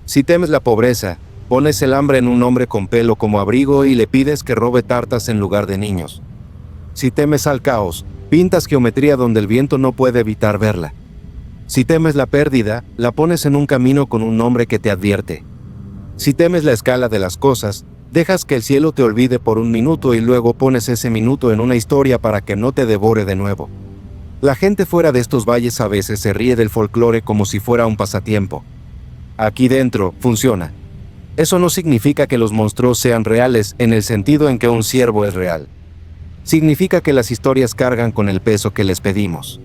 Si temes la pobreza, pones el hambre en un hombre con pelo como abrigo y le pides que robe tartas en lugar de niños. Si temes al caos, pintas geometría donde el viento no puede evitar verla. Si temes la pérdida, la pones en un camino con un nombre que te advierte. Si temes la escala de las cosas, dejas que el cielo te olvide por un minuto y luego pones ese minuto en una historia para que no te devore de nuevo. La gente fuera de estos valles a veces se ríe del folclore como si fuera un pasatiempo. Aquí dentro, funciona. Eso no significa que los monstruos sean reales en el sentido en que un ciervo es real. Significa que las historias cargan con el peso que les pedimos.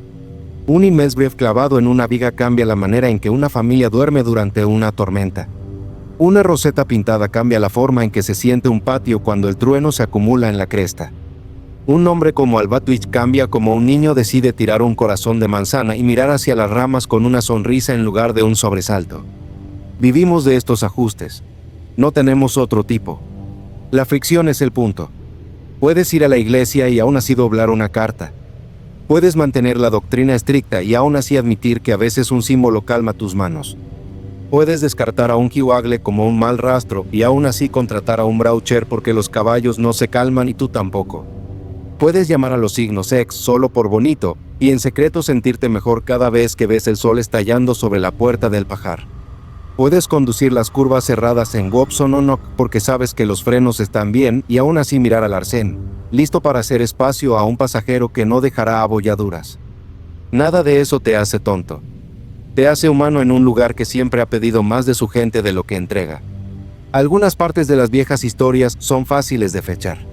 Un Inmesbrief clavado en una viga cambia la manera en que una familia duerme durante una tormenta. Una roseta pintada cambia la forma en que se siente un patio cuando el trueno se acumula en la cresta. Un nombre como Albatwitch cambia como un niño decide tirar un corazón de manzana y mirar hacia las ramas con una sonrisa en lugar de un sobresalto. Vivimos de estos ajustes. No tenemos otro tipo. La fricción es el punto. Puedes ir a la iglesia y aún así doblar una carta. Puedes mantener la doctrina estricta y aún así admitir que a veces un símbolo calma tus manos. Puedes descartar a un Hiwagle como un mal rastro y aún así contratar a un Braucher porque los caballos no se calman y tú tampoco. Puedes llamar a los signos X solo por bonito y en secreto sentirte mejor cada vez que ves el sol estallando sobre la puerta del pajar. Puedes conducir las curvas cerradas en Wopsononok porque sabes que los frenos están bien y aún así mirar al arcén, listo para hacer espacio a un pasajero que no dejará abolladuras. Nada de eso te hace tonto. Te hace humano en un lugar que siempre ha pedido más de su gente de lo que entrega. Algunas partes de las viejas historias son fáciles de fechar.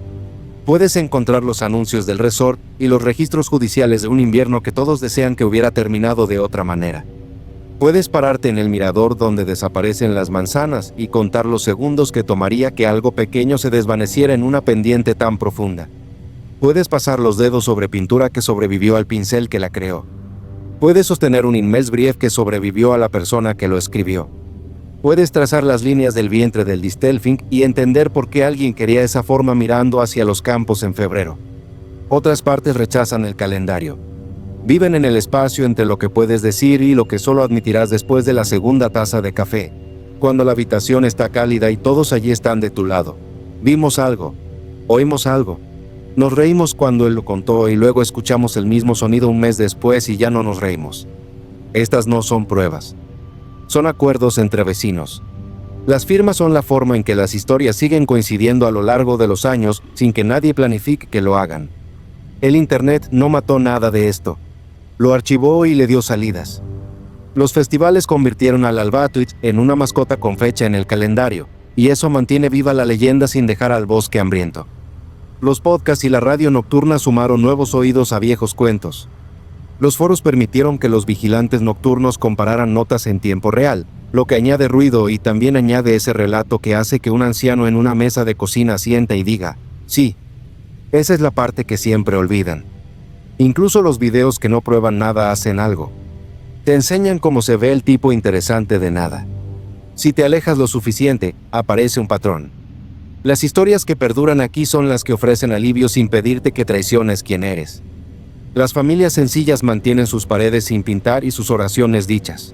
Puedes encontrar los anuncios del resort y los registros judiciales de un invierno que todos desean que hubiera terminado de otra manera. Puedes pararte en el mirador donde desaparecen las manzanas y contar los segundos que tomaría que algo pequeño se desvaneciera en una pendiente tan profunda. Puedes pasar los dedos sobre pintura que sobrevivió al pincel que la creó. Puedes sostener un Inmesbrief que sobrevivió a la persona que lo escribió. Puedes trazar las líneas del vientre del Distelfing y entender por qué alguien quería esa forma mirando hacia los campos en febrero. Otras partes rechazan el calendario. Viven en el espacio entre lo que puedes decir y lo que solo admitirás después de la segunda taza de café, cuando la habitación está cálida y todos allí están de tu lado. Vimos algo, oímos algo, nos reímos cuando él lo contó y luego escuchamos el mismo sonido un mes después y ya no nos reímos. Estas no son pruebas. Son acuerdos entre vecinos. Las firmas son la forma en que las historias siguen coincidiendo a lo largo de los años sin que nadie planifique que lo hagan. El Internet no mató nada de esto. Lo archivó y le dio salidas. Los festivales convirtieron al Albatüt en una mascota con fecha en el calendario, y eso mantiene viva la leyenda sin dejar al bosque hambriento. Los podcasts y la radio nocturna sumaron nuevos oídos a viejos cuentos. Los foros permitieron que los vigilantes nocturnos compararan notas en tiempo real, lo que añade ruido y también añade ese relato que hace que un anciano en una mesa de cocina sienta y diga, sí, esa es la parte que siempre olvidan. Incluso los videos que no prueban nada hacen algo. Te enseñan cómo se ve el tipo interesante de nada. Si te alejas lo suficiente, aparece un patrón. Las historias que perduran aquí son las que ofrecen alivio sin pedirte que traiciones quién eres. Las familias sencillas mantienen sus paredes sin pintar y sus oraciones dichas.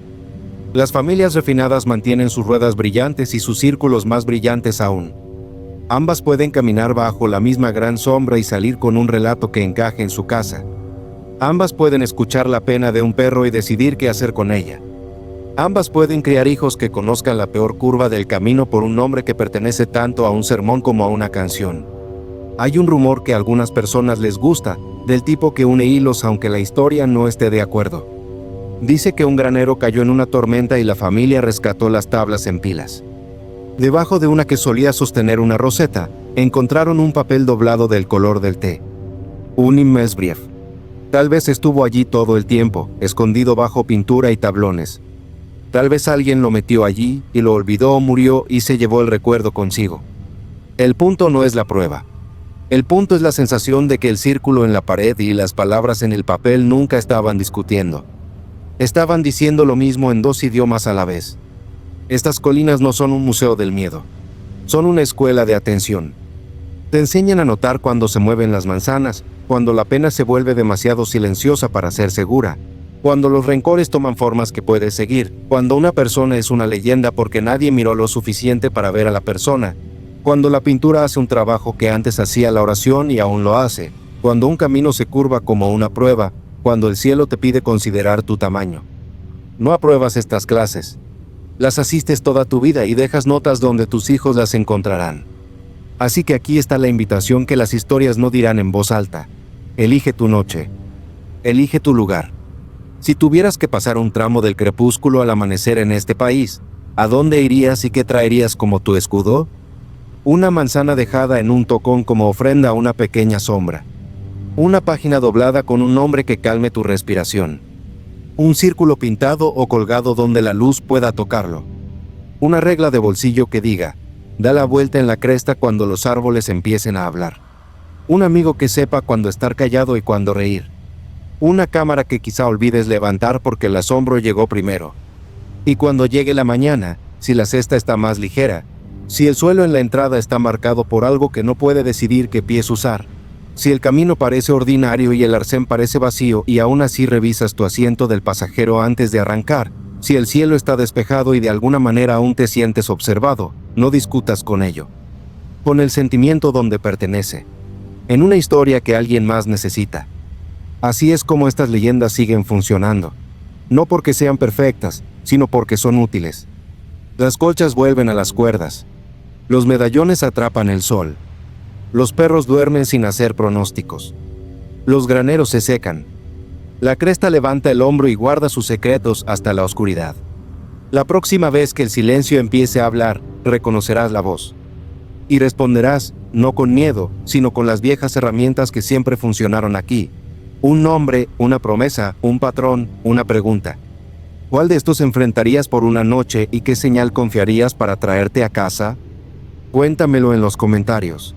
Las familias refinadas mantienen sus ruedas brillantes y sus círculos más brillantes aún. Ambas pueden caminar bajo la misma gran sombra y salir con un relato que encaje en su casa. Ambas pueden escuchar la pena de un perro y decidir qué hacer con ella. Ambas pueden criar hijos que conozcan la peor curva del camino por un nombre que pertenece tanto a un sermón como a una canción. Hay un rumor que a algunas personas les gusta, del tipo que une hilos aunque la historia no esté de acuerdo. Dice que un granero cayó en una tormenta y la familia rescató las tablas en pilas. Debajo de una que solía sostener una roseta, encontraron un papel doblado del color del té. Un Immesbrief. Tal vez estuvo allí todo el tiempo, escondido bajo pintura y tablones. Tal vez alguien lo metió allí y lo olvidó o murió y se llevó el recuerdo consigo. El punto no es la prueba. El punto es la sensación de que el círculo en la pared y las palabras en el papel nunca estaban discutiendo. Estaban diciendo lo mismo en dos idiomas a la vez. Estas colinas no son un museo del miedo. Son una escuela de atención. Te enseñan a notar cuando se mueven las manzanas, cuando la pena se vuelve demasiado silenciosa para ser segura, cuando los rencores toman formas que puedes seguir, cuando una persona es una leyenda porque nadie miró lo suficiente para ver a la persona, cuando la pintura hace un trabajo que antes hacía la oración y aún lo hace, cuando un camino se curva como una prueba, cuando el cielo te pide considerar tu tamaño. No apruebas estas clases. Las asistes toda tu vida y dejas notas donde tus hijos las encontrarán. Así que aquí está la invitación que las historias no dirán en voz alta. Elige tu noche. Elige tu lugar. Si tuvieras que pasar un tramo del crepúsculo al amanecer en este país, ¿a dónde irías y qué traerías como tu escudo? Una manzana dejada en un tocón como ofrenda a una pequeña sombra. Una página doblada con un nombre que calme tu respiración. Un círculo pintado o colgado donde la luz pueda tocarlo. Una regla de bolsillo que diga, da la vuelta en la cresta cuando los árboles empiecen a hablar. Un amigo que sepa cuándo estar callado y cuándo reír. Una cámara que quizá olvides levantar porque el asombro llegó primero. Y cuando llegue la mañana, si la cesta está más ligera, si el suelo en la entrada está marcado por algo que no puede decidir qué pies usar, si el camino parece ordinario y el arcén parece vacío y aún así revisas tu asiento del pasajero antes de arrancar, si el cielo está despejado y de alguna manera aún te sientes observado, no discutas con ello. Pon el sentimiento donde pertenece, en una historia que alguien más necesita. Así es como estas leyendas siguen funcionando. No porque sean perfectas, sino porque son útiles. Las colchas vuelven a las cuerdas. Los medallones atrapan el sol. Los perros duermen sin hacer pronósticos. Los graneros se secan. La cresta levanta el hombro y guarda sus secretos hasta la oscuridad. La próxima vez que el silencio empiece a hablar, reconocerás la voz. Y responderás, no con miedo, sino con las viejas herramientas que siempre funcionaron aquí. Un nombre, una promesa, un patrón, una pregunta. ¿Cuál de estos enfrentarías por una noche y qué señal confiarías para traerte a casa? Cuéntamelo en los comentarios.